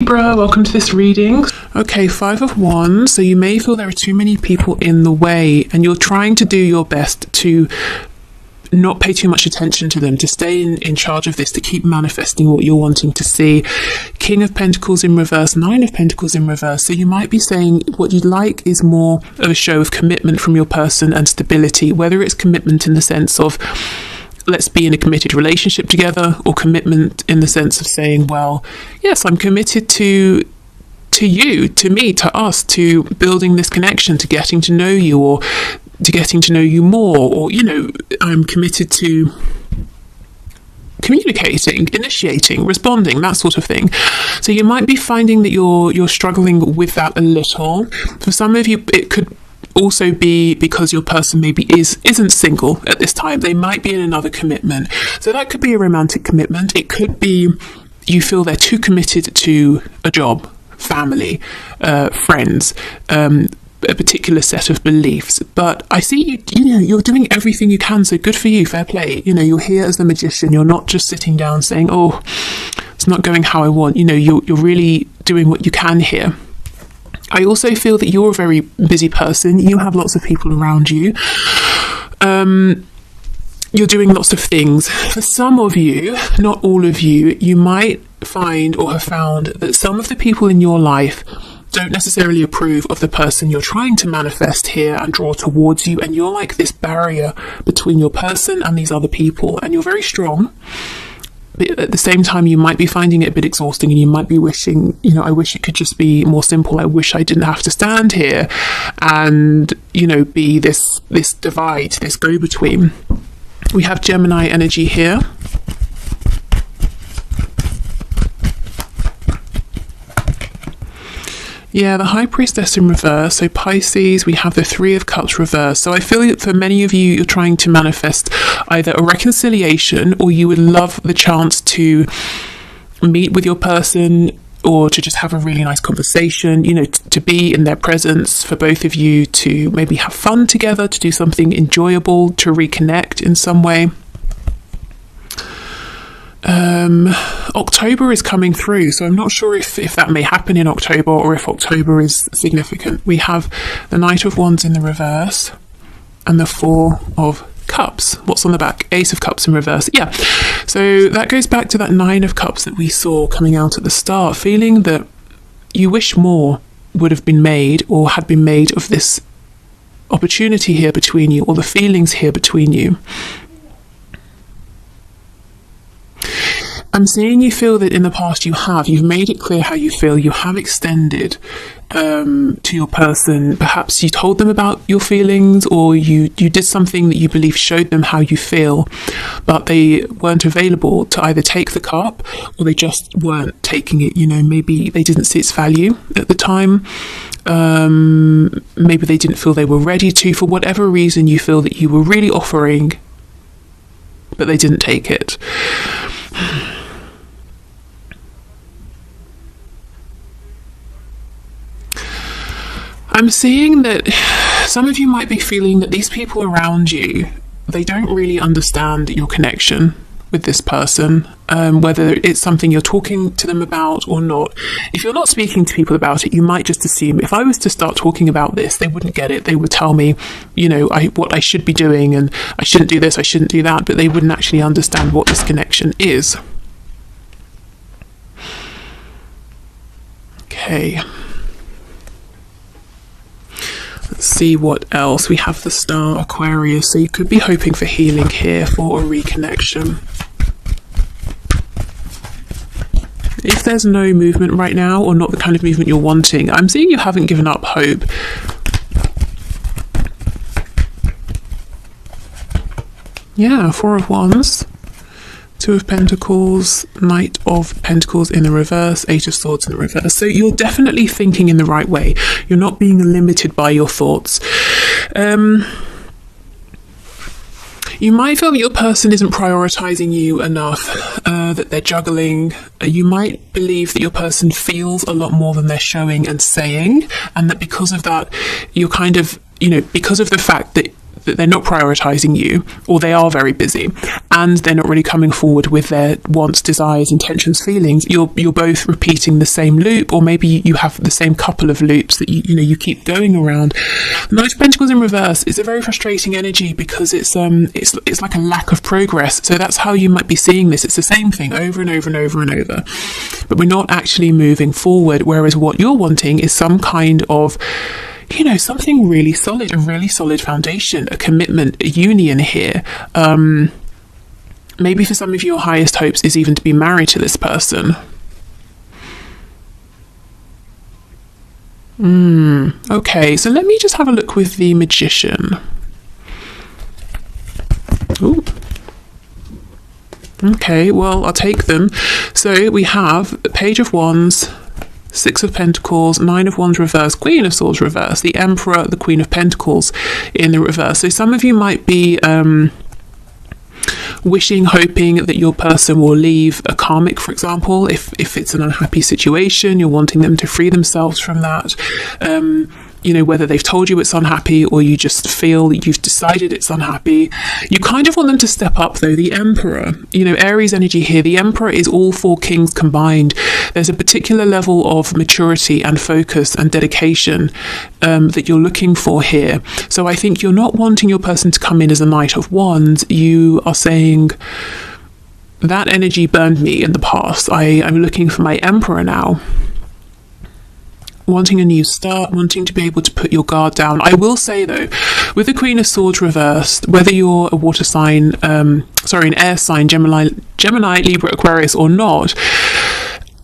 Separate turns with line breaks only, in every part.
Libra, welcome to this reading. Okay, 5 of Wands. So you may feel there are too many people in the way and you're trying to do your best to not pay too much attention to them, to stay in charge of this, to keep manifesting what you're wanting to see. King of Pentacles in reverse, 9 of Pentacles in reverse. So you might be saying what you'd like is more of a show of commitment from your person and stability, whether it's commitment in the sense of let's be in a committed relationship together, or commitment in the sense of saying, well, yes, I'm committed to you, to me, to us, to building this connection, to getting to know you, or to getting to know you more, or, you know, I'm committed to communicating, initiating, responding, that sort of thing. So you might be finding that you're struggling with that a little. For some of you, it could also be because your person maybe isn't single at this time. They might be in another commitment. So that could be a romantic commitment. It could be you feel they're too committed to a job, family, friends, a particular set of beliefs. But I see you're doing everything you can, so good for you, fair play. You know, you're here as the magician. You're not just sitting down saying, oh, it's not going how I want. You know, you're really doing what you can here. I also feel that you're a very busy person. You have lots of people around you. You're doing lots of things. For some of you, not all of you, you might find or have found that some of the people in your life don't necessarily approve of the person you're trying to manifest here and draw towards you. And you're like this barrier between your person and these other people. And you're very strong. But at the same time, you might be finding it a bit exhausting, and you might be wishing, you know, I wish it could just be more simple. I wish I didn't have to stand here and, you know, be this divide, this go-between. We have Gemini energy here. Yeah, the High Priestess in reverse. So Pisces, we have the 3 of Cups reverse. So I feel that for many of you, you're trying to manifest either a reconciliation, or you would love the chance to meet with your person, or to just have a really nice conversation, you know, to be in their presence, for both of you to maybe have fun together, to do something enjoyable, to reconnect in some way. October is coming through, so I'm not sure if that may happen in October, or if October is significant. We have the Knight of Wands in the reverse and the 4 of Cups. What's on the back? Ace of Cups in reverse. Yeah, so that goes back to that 9 of Cups that we saw coming out at the start, feeling that you wish more would have been made, or had been made, of this opportunity here between you, or the feelings here between you. I'm seeing you feel that in the past you've made it clear how you feel. You have extended to your person. Perhaps you told them about your feelings, or you did something that you believe showed them how you feel, but they weren't available to either take the cup, or they just weren't taking it. You know, maybe they didn't see its value at the time. Maybe they didn't feel they were ready to. For whatever reason, you feel that you were really offering, but they didn't take it. I'm seeing that some of you might be feeling that these people around you, they don't really understand your connection with this person, whether it's something you're talking to them about or not. If you're not speaking to people about it, you might just assume, if I was to start talking about this, they wouldn't get it. They would tell me, you know, what I should be doing, and I shouldn't do this, I shouldn't do that, but they wouldn't actually understand what this connection is. Okay. Let's see what else. We have the Star, Aquarius, so you could be hoping for healing here, for a reconnection. If there's no movement right now, or not the kind of movement you're wanting, I'm seeing you haven't given up hope. Yeah, 4 of Wands, 2 of Pentacles, Knight of Pentacles in the reverse, 8 of Swords in the reverse. So you're definitely thinking in the right way. You're not being limited by your thoughts. You might feel that your person isn't prioritizing you enough, that they're juggling. You might believe that your person feels a lot more than they're showing and saying, and that because of that, you're kind of, you know, because of the fact that that they're not prioritizing you, or they are very busy and they're not really coming forward with their wants, desires, intentions, feelings. You're both repeating the same loop, or maybe you have the same couple of loops that you keep going around. The Knight of Pentacles in reverse is a very frustrating energy because it's like a lack of progress. So that's how you might be seeing this. It's the same thing over and over and over and over, but we're not actually moving forward. Whereas what you're wanting is some kind of, something really solid, a really solid foundation, a commitment, a union here. Maybe for some of you, your highest hopes is even to be married to this person. Okay, so let me just have a look with the Magician. Ooh. Okay, well, I'll take them. So we have Page of Wands, Six of Pentacles, Nine of Wands reverse, Queen of Swords reverse, the Emperor, the Queen of Pentacles in the reverse. So some of you might be wishing, hoping that your person will leave a karmic, for example. If it's an unhappy situation, you're wanting them to free themselves from that. Whether they've told you it's unhappy or you just feel that you've decided it's unhappy. You kind of want them to step up, though. The Emperor, Aries energy here. The Emperor is all four kings combined. There's a particular level of maturity and focus and dedication that you're looking for here. So I think you're not wanting your person to come in as a Knight of Wands. You are saying, that energy burned me in the past. I'm looking for my Emperor now. Wanting a new start, wanting to be able to put your guard down. I will say, though, with the Queen of Swords reversed, whether you're a water sign, an air sign, Gemini, Libra, Aquarius or not,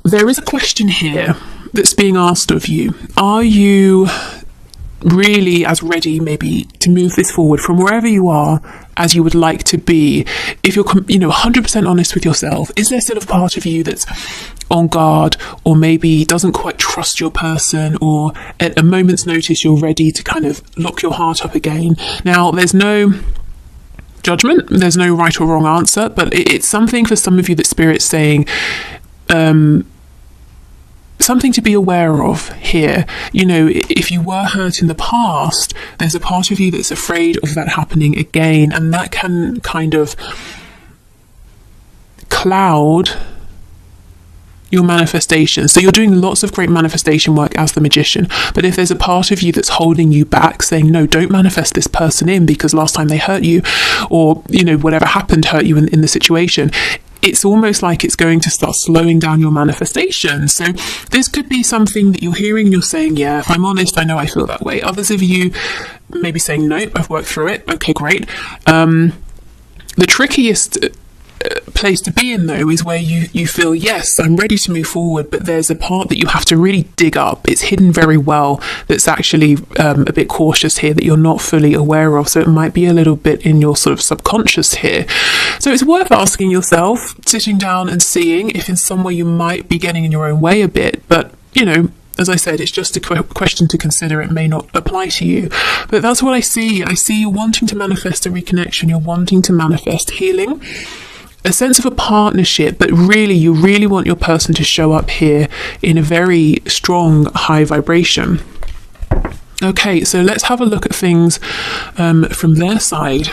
there is a question here that's being asked of you. Are you really as ready maybe to move this forward from wherever you are as you would like to be? If you're 100% honest with yourself, is there still a part of you that's on guard, or maybe doesn't quite trust your person, or at a moment's notice you're ready to kind of lock your heart up again? Now, there's no judgment, there's no right or wrong answer, but it's something for some of you that Spirit's saying, something to be aware of here. If you were hurt in the past, there's a part of you that's afraid of that happening again, and that can kind of cloud your manifestation. So you're doing lots of great manifestation work as the Magician, but if there's a part of you that's holding you back, saying, no, don't manifest this person in because last time they hurt you, or whatever happened hurt you in the situation, it's almost like it's going to start slowing down your manifestation. So this could be something that you're hearing and you're saying, yeah, if I'm honest, I know I feel that way. Others of you maybe saying, nope, I've worked through it. Okay, great. The trickiest place to be in, though, is where you feel, yes, I'm ready to move forward, but there's a part that you have to really dig up. It's hidden very well, that's actually a bit cautious here, that you're not fully aware of. So it might be a little bit in your sort of subconscious here. So it's worth asking yourself, sitting down and seeing if in some way you might be getting in your own way a bit. But as I said, it's just a question to consider. It may not apply to you, but that's what I see. I see you wanting to manifest a reconnection. You're wanting to manifest healing, a sense of a partnership, but really, you really want your person to show up here in a very strong, high vibration. Okay, so let's have a look at things from their side.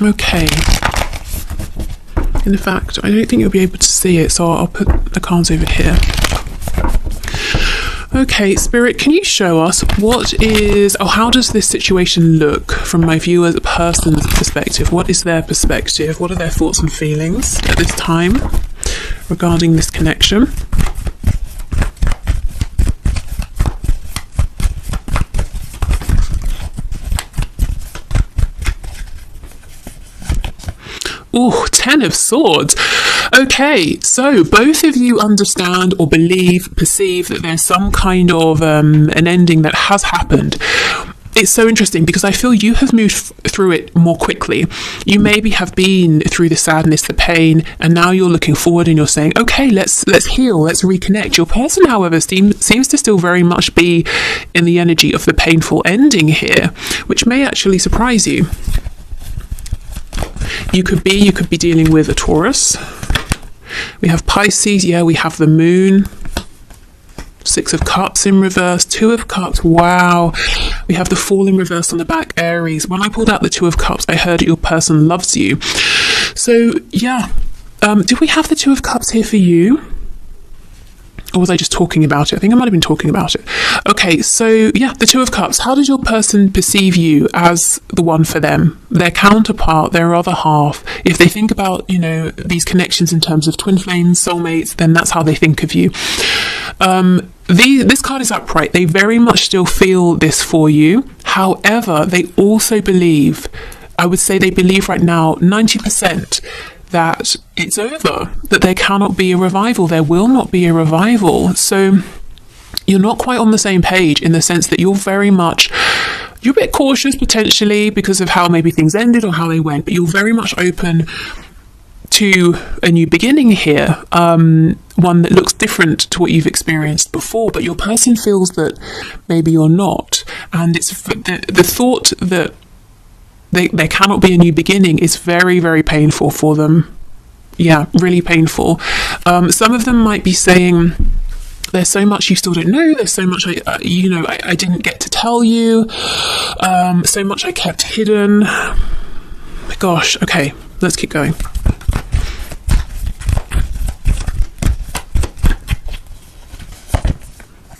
Okay. In fact, I don't think you'll be able to see it, so I'll put the cards over here. Okay, Spirit, can you show us how does this situation look from my viewer's person's perspective? What is their perspective? What are their thoughts and feelings at this time regarding this connection? Oh, 10 of Swords. Okay, so both of you understand or perceive that there's some kind of an ending that has happened. It's so interesting because I feel you have moved through it more quickly. You maybe have been through the sadness, the pain, and now you're looking forward and you're saying, okay, let's heal, let's reconnect. Your person, however, seems to still very much be in the energy of the painful ending here, which may actually surprise you. You could be dealing with a Taurus. We have Pisces, yeah, we have the moon. Six of Cups in reverse, Two of Cups. Wow. We have the Fool in reverse on the back, Aries. When I pulled out the Two of Cups, I heard your person loves you. So, yeah. Did we have the Two of Cups here for you? Or was I just talking about it? I think I might have been talking about it. Okay, so yeah, the Two of Cups. How does your person perceive you as the one for them? Their counterpart, their other half. If they think about, these connections in terms of twin flames, soulmates, then that's how they think of you. This card is upright. They very much still feel this for you. However, they also believe, I would say they believe right now, 90%, that it's over, that there cannot be a revival, there will not be a revival. So you're not quite on the same page in the sense that you're a bit cautious potentially because of how maybe things ended or how they went, but you're very much open to a new beginning here, one that looks different to what you've experienced before, but your person feels that maybe you're not. And it's the thought that there cannot be a new beginning is very, very painful for them. Yeah, really painful. Some of them might be saying, there's so much you still don't know, there's so much I didn't get to tell you, so much I kept hidden. Gosh, okay, let's keep going.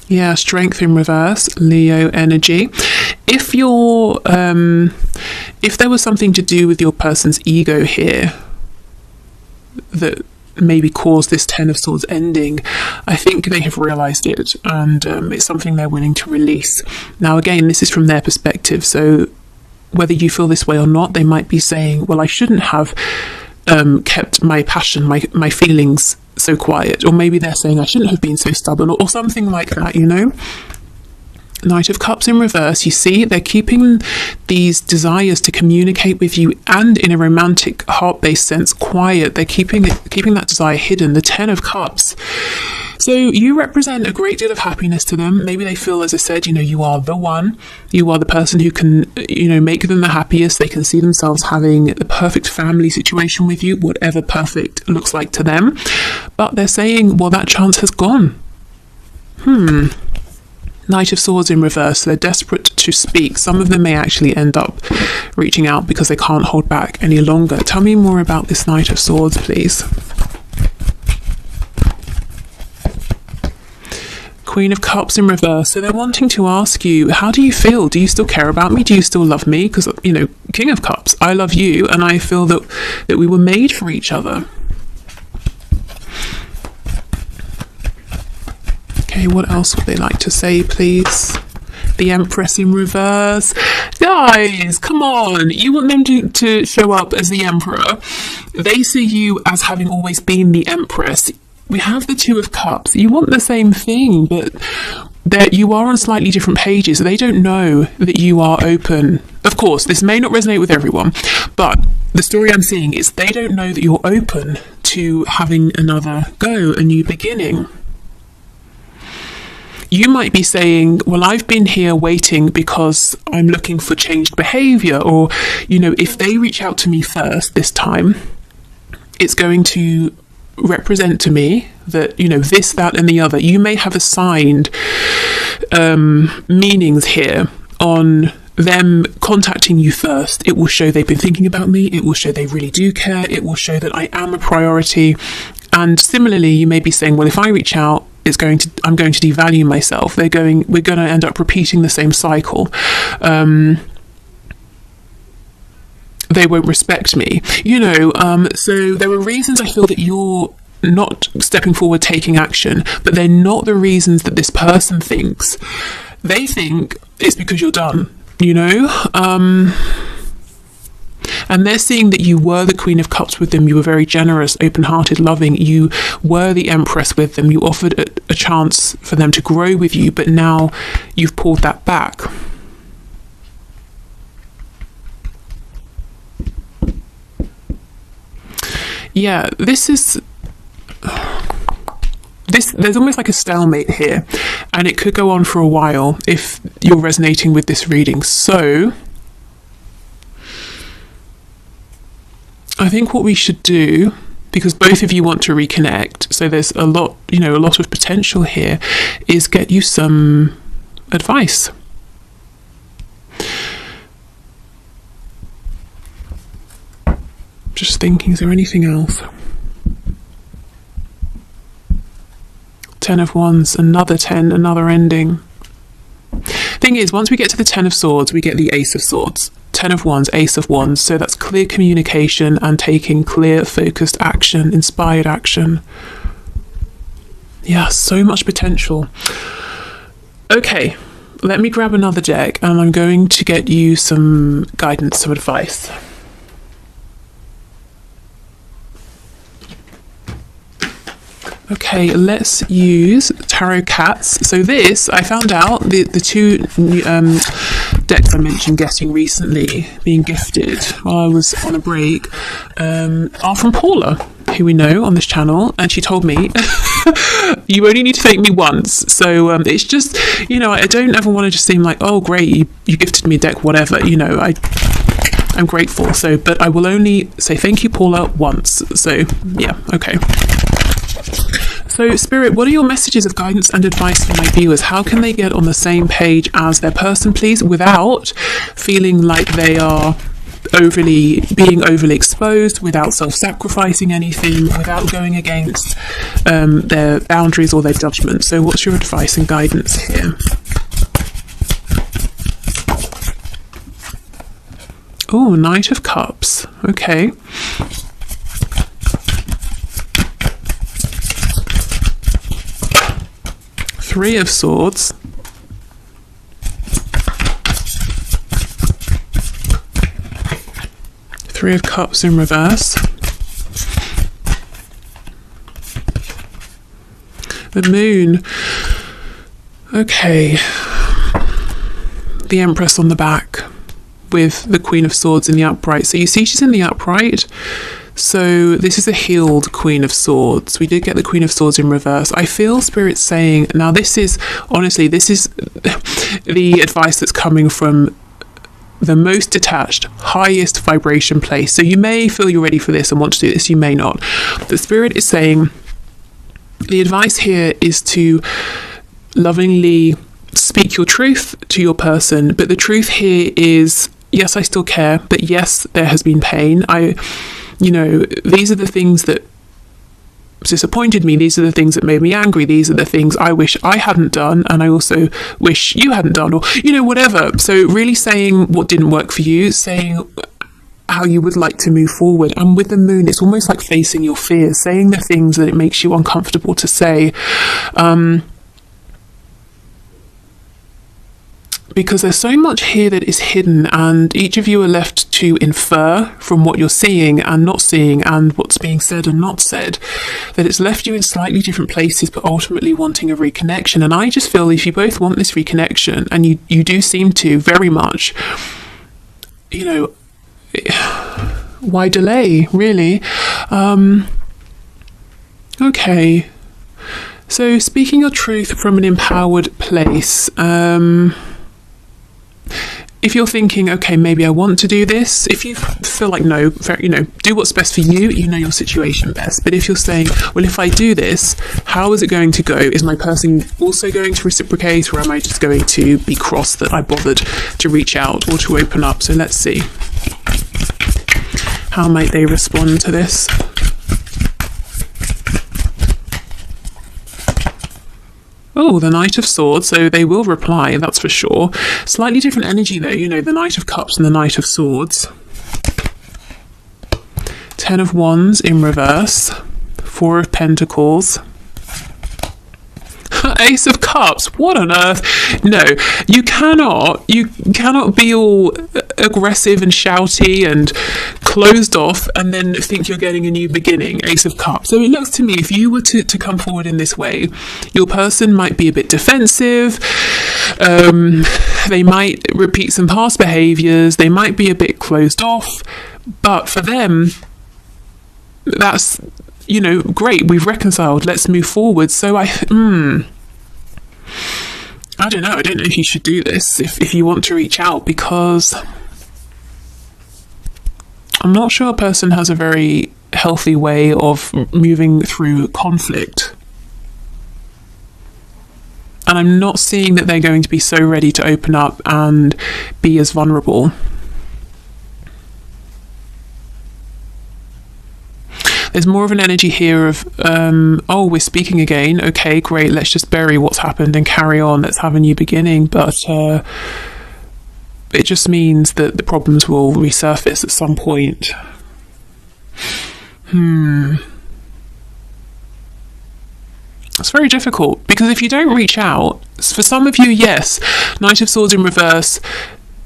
Yeah, Strength in reverse, Leo energy. If there was something to do with your person's ego here that maybe caused this Ten of Swords ending, I think they have realised it, and it's something they're willing to release. Now, again, this is from their perspective, so whether you feel this way or not, they might be saying, well, I shouldn't have kept my passion, my feelings so quiet, or maybe they're saying I shouldn't have been so stubborn, or something like that, Knight of Cups in reverse. You see, they're keeping these desires to communicate with you, and in a romantic, heart-based sense, quiet. They're keeping that desire hidden. The Ten of Cups. So you represent a great deal of happiness to them. Maybe they feel, as I said, you are the one. You are the person who can, make them the happiest. They can see themselves having the perfect family situation with you, whatever perfect looks like to them. But they're saying, well, that chance has gone. Knight of Swords in reverse. They're desperate to speak. Some of them may actually end up reaching out because they can't hold back any longer. Tell me more about this Knight of Swords, please. Queen of Cups in reverse. So they're wanting to ask you, how do you feel? Do you still care about me? Do you still love me? Because, King of Cups, I love you, and I feel that we were made for each other. Okay, what else would they like to say, please? The Empress in reverse. Guys, come on. You want them to show up as the Emperor. They see you as having always been the Empress. We have the Two of Cups. You want the same thing, but you are on slightly different pages. They don't know that you are open. Of course, this may not resonate with everyone, but the story I'm seeing is they don't know that you're open to having another go, a new beginning. You might be saying, well, I've been here waiting because I'm looking for changed behaviour, or, if they reach out to me first this time, it's going to represent to me that, this, that, and the other. You may have assigned meanings here on them contacting you first. It will show they've been thinking about me. It will show they really do care. It will show that I am a priority. And similarly, you may be saying, well, if I reach out, I'm going to devalue myself. We're going to end up repeating the same cycle. They won't respect me. So there are reasons I feel that you're not stepping forward, taking action, but they're not the reasons that this person thinks. They think it's because you're done, and they're seeing that you were the Queen of Cups with them. You were very generous, open-hearted, loving. You were the Empress with them. You offered a chance for them to grow with you, but now you've pulled that back. Yeah, there's almost like a stalemate here, and it could go on for a while if you're resonating with this reading. So I think what we should do because both of you want to reconnect. So there's a lot, a lot of potential here, is get you some advice. Just thinking, is there anything else? 10 of Wands, another 10, another ending. Thing is, once we get to the 10 of Swords, we get the Ace of Swords. 10 of Wands, Ace of Wands. So that's clear communication and taking clear, focused action, inspired action. Yeah, so much potential. Okay, let me grab another deck and I'm going to get you some guidance, some advice. Okay, let's use Tarot Cats. So this, I found out, the two decks I mentioned getting recently, being gifted while I was on a break, are from Paula, who we know on this channel, and she told me, you only need to thank me once. So it's just, I don't ever want to just seem like, oh great, you gifted me a deck, whatever, I'm grateful. So, but I will only say thank you, Paula, once. So yeah, okay. So Spirit, what are your messages of guidance and advice for my viewers? How can they get on the same page as their person, please, without feeling like they are being overly exposed, without self-sacrificing anything, without going against their boundaries or their judgment? So what's your advice and guidance here? Oh, Knight of Cups. Okay. Three of Swords. Three of Cups in reverse. The Moon. Okay. The Empress on the back with the Queen of Swords in the upright. So you see she's in the upright. So this is a healed Queen of Swords. We did get the Queen of Swords in reverse. I feel Spirit saying, now this is, honestly, this is the advice that's coming from the most detached, highest vibration place. So you may feel you're ready for this and want to do this, you may not. The Spirit is saying, the advice here is to lovingly speak your truth to your person. But the truth here is, yes, I still care, but yes, there has been pain. These are the things that disappointed me. These are the things that made me angry. These are the things I wish I hadn't done, and I also wish you hadn't done, or whatever. So really saying what didn't work for you, saying how you would like to move forward. And with the Moon, it's almost like facing your fears, saying the things that it makes you uncomfortable to say. Because there's so much here that is hidden, and each of you are left to infer from what you're seeing and not seeing and what's being said and not said, that it's left you in slightly different places but ultimately wanting a reconnection. And I just feel if you both want this reconnection, and you do seem to very much, why delay, really? Okay, so speaking your truth from an empowered place. If you're thinking, okay, maybe I want to do this, if you feel like no, do what's best for you, you know your situation best. But if you're saying, well, if I do this, how is it going to go? Is my person also going to reciprocate, or am I just going to be cross that I bothered to reach out or to open up? So let's see. How might they respond to this? Oh, the Knight of Swords, so they will reply, that's for sure. Slightly different energy though, the Knight of Cups and the Knight of Swords. 10 of Wands in reverse. 4 of Pentacles. Ace of Cups, what on earth? No, you cannot be all aggressive and shouty and closed off and then think you're getting a new beginning. Ace of Cups. So it looks to me, if you were to come forward in this way, your person might be a bit defensive, they might repeat some past behaviours, they might be a bit closed off, but for them, that's, great, we've reconciled, let's move forward. So I don't know if you should do this if you want to reach out, because I'm not sure a person has a very healthy way of moving through conflict. And I'm not seeing that they're going to be so ready to open up and be as vulnerable. There's more of an energy here of, oh, we're speaking again. Okay, great. Let's just bury what's happened and carry on. Let's have a new beginning. But it just means that the problems will resurface at some point. It's very difficult, because if you don't reach out, for some of you, yes, Knight of Swords in reverse,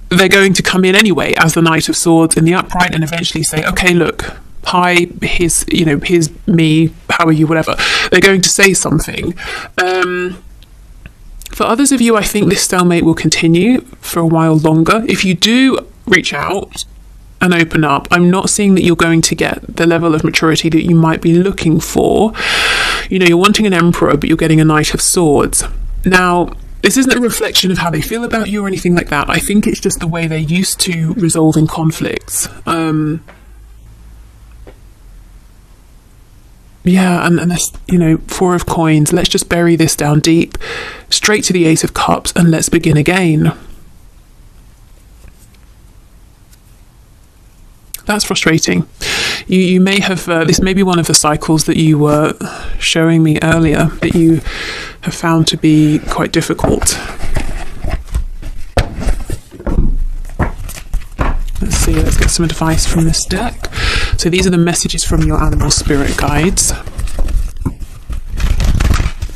they're going to come in anyway as the Knight of Swords in the upright and eventually say, okay, look, hi, here's me, how are you, whatever. They're going to say something. For others of you, I think this stalemate will continue for a while longer. If you do reach out and open up, I'm not seeing that you're going to get the level of maturity that you might be looking for. You're wanting an Emperor, but you're getting a Knight of Swords. Now, this isn't a reflection of how they feel about you or anything like that. I think it's just the way they're used to resolving conflicts. Yeah, and this, Four of Coins, let's just bury this down deep, straight to the Ace of Cups, and let's begin again. That's frustrating. You may have, this may be one of the cycles that you were showing me earlier that you have found to be quite difficult. Let's see, let's get some advice from this deck. So these are the messages from your animal spirit guides. I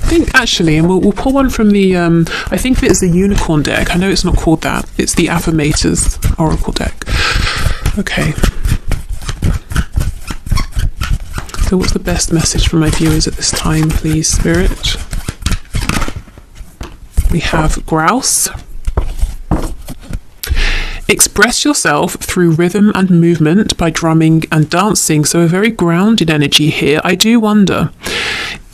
think actually, and we'll pull one from the, I think it's the Unicorn deck. I know it's not called that. It's the Affirmators Oracle deck. Okay. So what's the best message for my viewers at this time, please, Spirit? We have Grouse. Express yourself through rhythm and movement by drumming and dancing. So a very grounded energy here. I do wonder,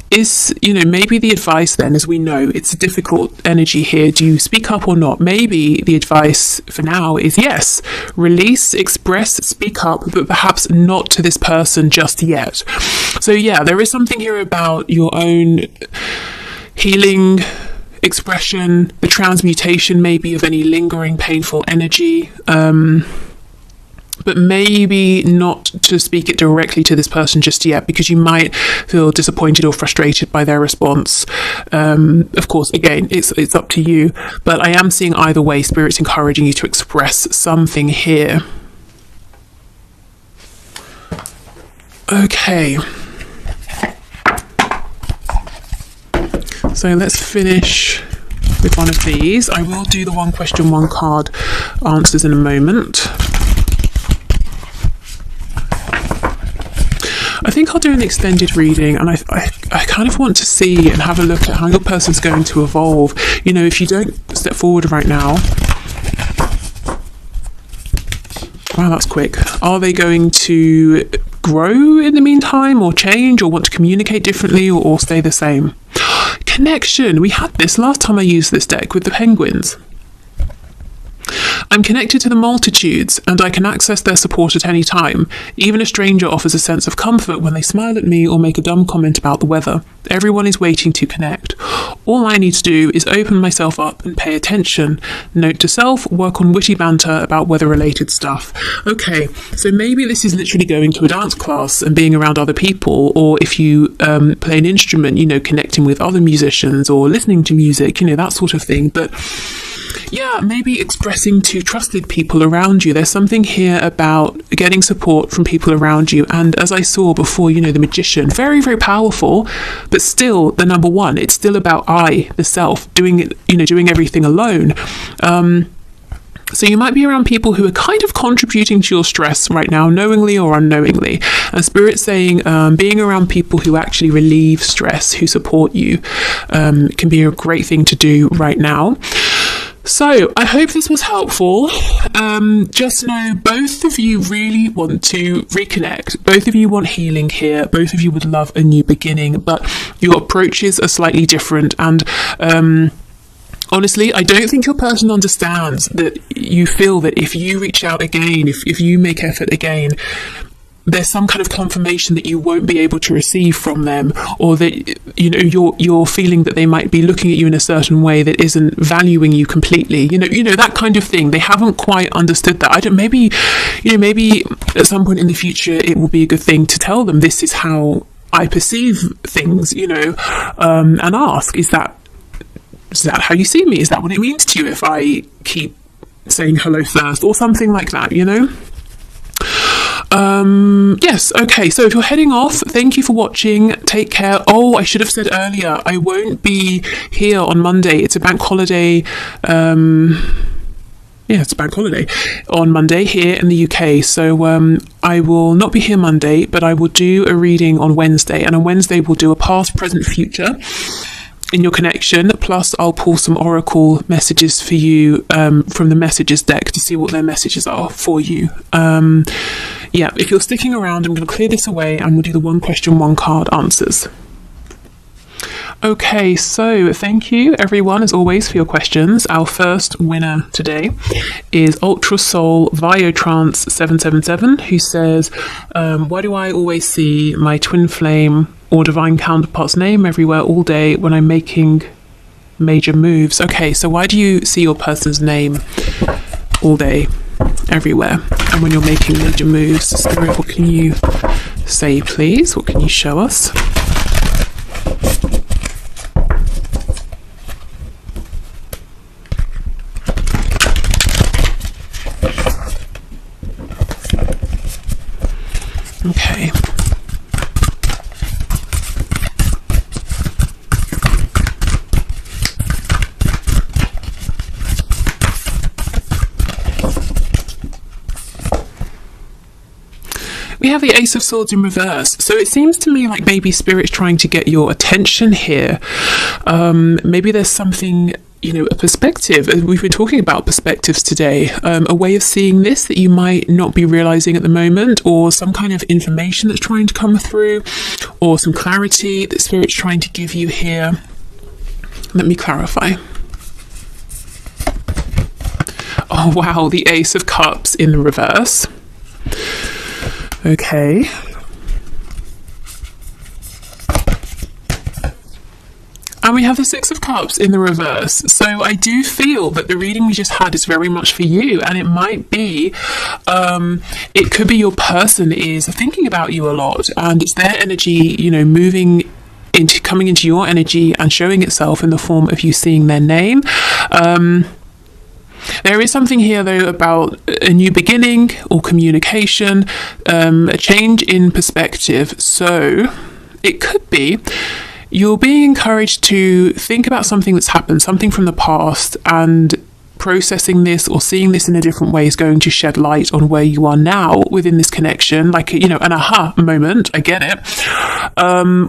is, maybe the advice then, as we know, it's a difficult energy here. Do you speak up or not? Maybe the advice for now is yes, release, express, speak up, but perhaps not to this person just yet. So yeah, there is something here about your own healing, expression, the transmutation maybe of any lingering painful energy, but maybe not to speak it directly to this person just yet, because you might feel disappointed or frustrated by their response. Of course, again, it's up to you, but I am seeing either way, Spirit's encouraging you to express something here. Okay. So let's finish with one of these. I will do the one question, one card answers in a moment. I think I'll do an extended reading, and I kind of want to see and have a look at how your person's going to evolve. If you don't step forward right now, wow, that's quick. Are they going to grow in the meantime, or change, or want to communicate differently, or stay the same? Connection. We had this last time I used this deck with the penguins. I'm connected to the multitudes, and I can access their support at any time. Even a stranger offers a sense of comfort when they smile at me or make a dumb comment about the weather. Everyone is waiting to connect. All I need to do is open myself up and pay attention. Note to self, work on witty banter about weather-related stuff. Okay, so maybe this is literally going to a dance class and being around other people, or if you play an instrument, connecting with other musicians or listening to music, that sort of thing. But yeah, maybe expressing to trusted people around you. There's something here about getting support from people around you. And as I saw before, the Magician, very, very powerful, but still the number one. It's still about the self, doing it, doing everything alone. So you might be around people who are kind of contributing to your stress right now, knowingly or unknowingly. And Spirit's saying being around people who actually relieve stress, who support you, can be a great thing to do right now. So I hope this was helpful. Just know both of you really want to reconnect. Both of you want healing here. Both of you would love a new beginning, but your approaches are slightly different. And honestly, I don't think your person understands that you feel that if you reach out again, if you make effort again, there's some kind of confirmation that you won't be able to receive from them, or that you're feeling that they might be looking at you in a certain way that isn't valuing you completely, that kind of thing. They haven't quite understood that. Maybe at some point in the future it will be a good thing to tell them, this is how I perceive things, and ask, is that how you see me? Is that what it means to you if I keep saying hello first, or something like that, Yes, okay, so if you're heading off, thank you for watching, take care. Oh, I should have said earlier, I won't be here on Monday. It's a bank holiday, it's a bank holiday on Monday here in the UK, so I will not be here Monday, but I will do a reading on Wednesday, and on Wednesday we'll do a past, present, future in your connection, plus I'll pull some oracle messages for you from the messages deck to see what their messages are for you. If you're sticking around, I'm going to clear this away and we'll do the one question, one card answers. Okay, so thank you everyone as always for your questions. Our first winner today is Ultra Soul Viotrance 777, who says, why do I always see my twin flame or divine counterpart's name everywhere all day when I'm making major moves? Okay, so why do you see your person's name all day everywhere and when you're making major moves? Spirit, what can you say, please? What can you show us? Okay. We have the Ace of Swords in reverse. So it seems to me like maybe Spirit's trying to get your attention here. Maybe there's something, a perspective. We've been talking about perspectives today. A way of seeing this that you might not be realizing at the moment, or some kind of information that's trying to come through, or some clarity that Spirit's trying to give you here. Let me clarify. Oh, wow, the Ace of Cups in the reverse. Okay. And we have the Six of Cups in the reverse. So I do feel that the reading we just had is very much for you. And it might be, it could be your person is thinking about you a lot. And it's their energy, coming into your energy and showing itself in the form of you seeing their name. There is something here, though, about a new beginning or communication, a change in perspective. So it could be you're being encouraged to think about something that's happened, something from the past, and processing this or seeing this in a different way is going to shed light on where you are now within this connection, like, an aha moment. I get it.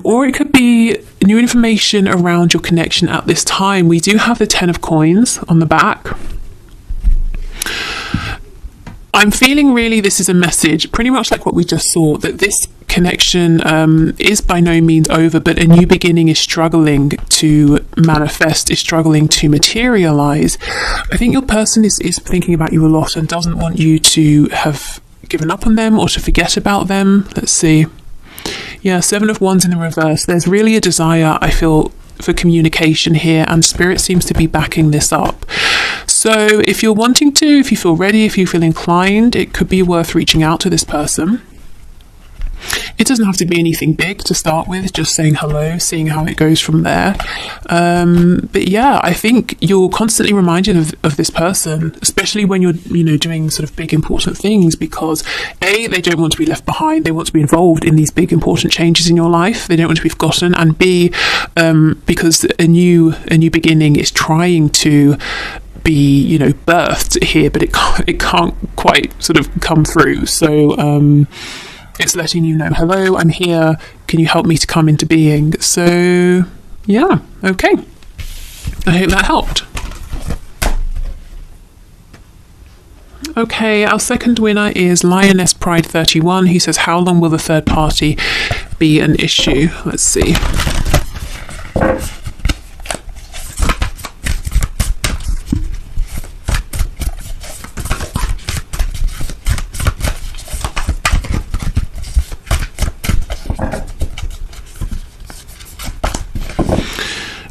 Or it could be new information around your connection at this time. We do have the 10 of coins on the back. I'm feeling really this is a message, pretty much like what we just saw, that this connection is by no means over, but a new beginning is struggling to manifest, is struggling to materialize. I think your person is thinking about you a lot and doesn't want you to have given up on them or to forget about them. Let's see. Yeah, 7 of Wands in the reverse. There's really a desire, I feel, for communication here, and Spirit seems to be backing this up. So if you're wanting to, if you feel ready, if you feel inclined, it could be worth reaching out to this person. It doesn't have to be anything big to start with, just saying hello, seeing how it goes from there. But yeah, I think you're constantly reminded of this person, especially when you're, doing sort of big important things, because A, they don't want to be left behind. They want to be involved in these big important changes in your life. They don't want to be forgotten. And B, because a new beginning is trying to be, birthed here, but it can't quite sort of come through. So, it's letting you know, hello, I'm here. Can you help me to come into being? So, yeah, okay. I hope that helped. Okay, our second winner is Lioness Pride 31, who says, how long will the third party be an issue? Let's see.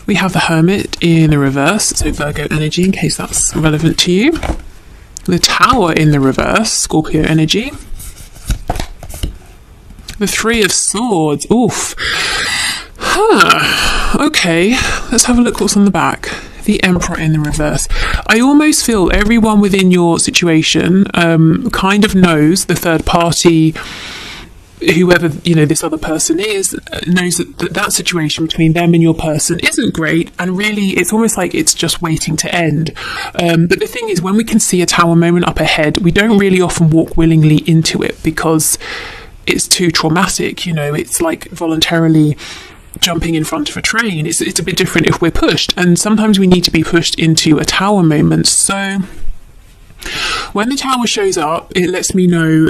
We have the Hermit in the reverse, so Virgo energy, in case that's relevant to you. The Tower in the reverse, Scorpio energy. The Three of Swords, oof. Okay, let's have a look what's on the back. The Emperor in the reverse. I almost feel everyone within your situation kind of knows, the third party, whoever this other person is, knows that situation between them and your person isn't great, and really it's almost like it's just waiting to end. But the thing is, when we can see a Tower moment up ahead, we don't really often walk willingly into it because it's too traumatic. It's like voluntarily jumping in front of a train. It's a bit different if we're pushed, and sometimes we need to be pushed into a Tower moment. So when the Tower shows up, it lets me know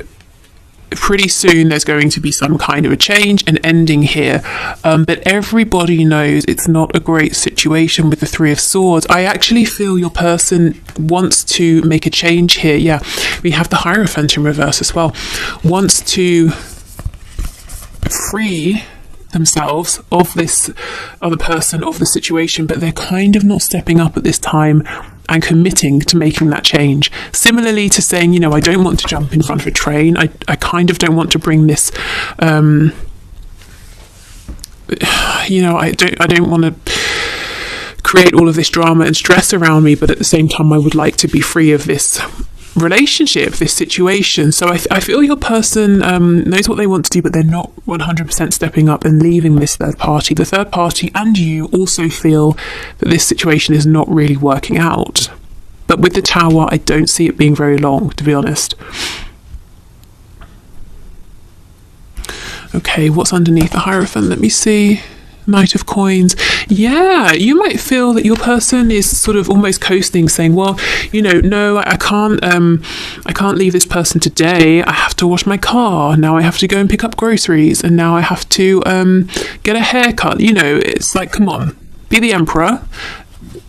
pretty soon there's going to be some kind of a change, an ending here, but everybody knows it's not a great situation with the Three of Swords. I actually feel your person wants to make a change here. Yeah, we have the Hierophant in reverse as well. Wants to free themselves of this other person, of the situation, but they're kind of not stepping up at this time and committing to making that change. Similarly to saying, I don't want to jump in front of a train. I kind of don't want to bring this, I don't want to create all of this drama and stress around me, but at the same time, I would like to be free of this relationship, this situation. So I feel your person knows what they want to do, but they're not 100% stepping up and leaving this third party. The third party and you also feel that this situation is not really working out. But with the Tower, I don't see it being very long, to be honest. Okay, what's underneath the Hierophant? Let me see. Knight of Coins. Yeah, you might feel that your person is sort of almost coasting, saying, well, no, I can't leave this person today. I have to wash my car. Now I have to go and pick up groceries, and now I have to get a haircut. It's like, come on, be the Emperor,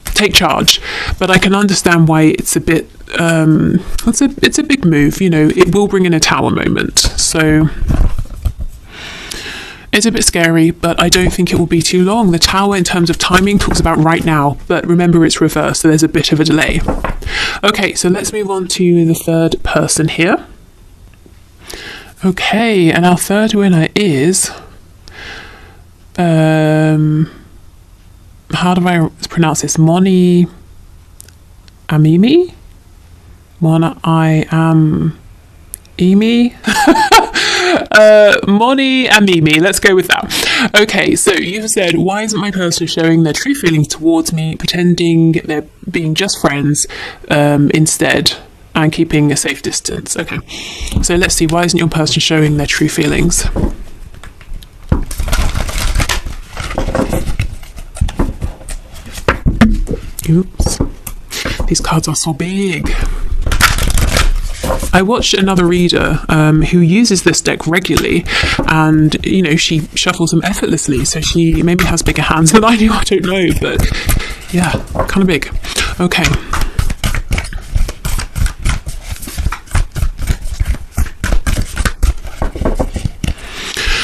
take charge. But I can understand why it's a bit it's a big move. It will bring in a Tower moment. So it's a bit scary, but I don't think it will be too long. The Tower, in terms of timing, talks about right now, but remember it's reversed, so there's a bit of a delay. Okay, so let's move on to the third person here. Okay, and our third winner is... how do I pronounce this? Moni Amimi? Mona I am... Emi? Moni and Mimi, let's go with that. Okay, so you've said, why isn't my person showing their true feelings towards me, pretending they're being just friends instead, and keeping a safe distance? Okay, so let's see, why isn't your person showing their true feelings? Oops, these cards are so big. I watched another reader who uses this deck regularly, and she shuffles them effortlessly, so she maybe has bigger hands than I do, I don't know, but yeah, kind of big. Okay.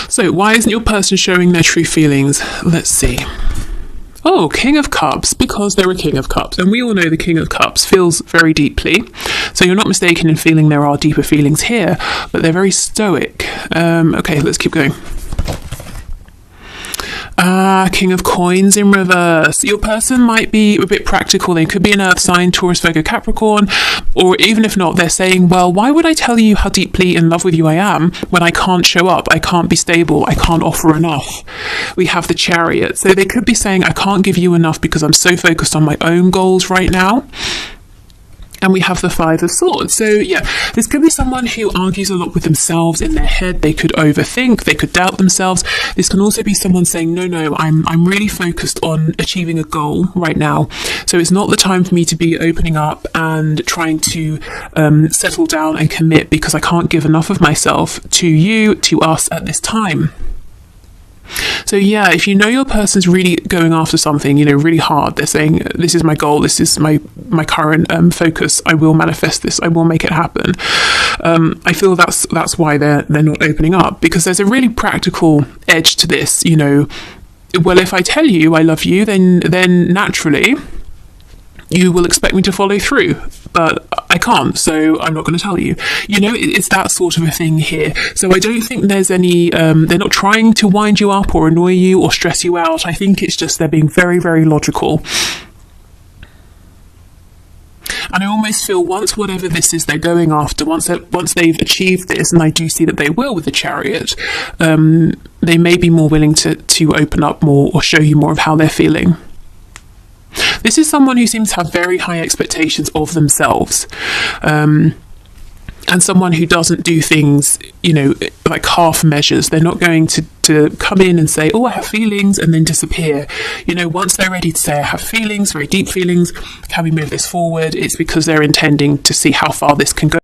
So why isn't your person showing their true feelings? Let's see. Oh, King of Cups, because they're a King of Cups. And we all know the King of Cups feels very deeply. So you're not mistaken in feeling there are deeper feelings here, but they're very stoic. Okay, let's keep going. King of Coins in reverse. Your person might be a bit practical. They could be an Earth sign, Taurus, Virgo, Capricorn, or even if not, they're saying, well, why would I tell you how deeply in love with you I am when I can't show up, I can't be stable, I can't offer enough? We have the Chariot. So they could be saying, I can't give you enough because I'm so focused on my own goals right now. And we have the Five of Swords. So yeah, this could be someone who argues a lot with themselves in their head. They could overthink, they could doubt themselves. This can also be someone saying, no, I'm really focused on achieving a goal right now. So it's not the time for me to be opening up and trying to settle down and commit because I can't give enough of myself to you, to us at this time. So yeah, if you know your person's really going after something, really hard, they're saying, this is my goal, this is my current focus, I will manifest this, I will make it happen. I feel that's why they're not opening up, because there's a really practical edge to this. well, if I tell you I love you, then naturally you will expect me to follow through, but I can't, so I'm not going to tell you. You know, it's that sort of a thing here. So I don't think there's any, they're not trying to wind you up or annoy you or stress you out. I think it's just they're being very, very logical. And I almost feel once whatever this is they're going after, once they've achieved this, and I do see that they will with the Chariot, they may be more willing to open up more or show you more of how they're feeling. This is someone who seems to have very high expectations of themselves, and someone who doesn't do things, you know, like half measures. They're not going to come in and say, oh, I have feelings, and then disappear. You know, once they're ready to say, I have feelings, very deep feelings, can we move this forward? It's because they're intending to see how far this can go.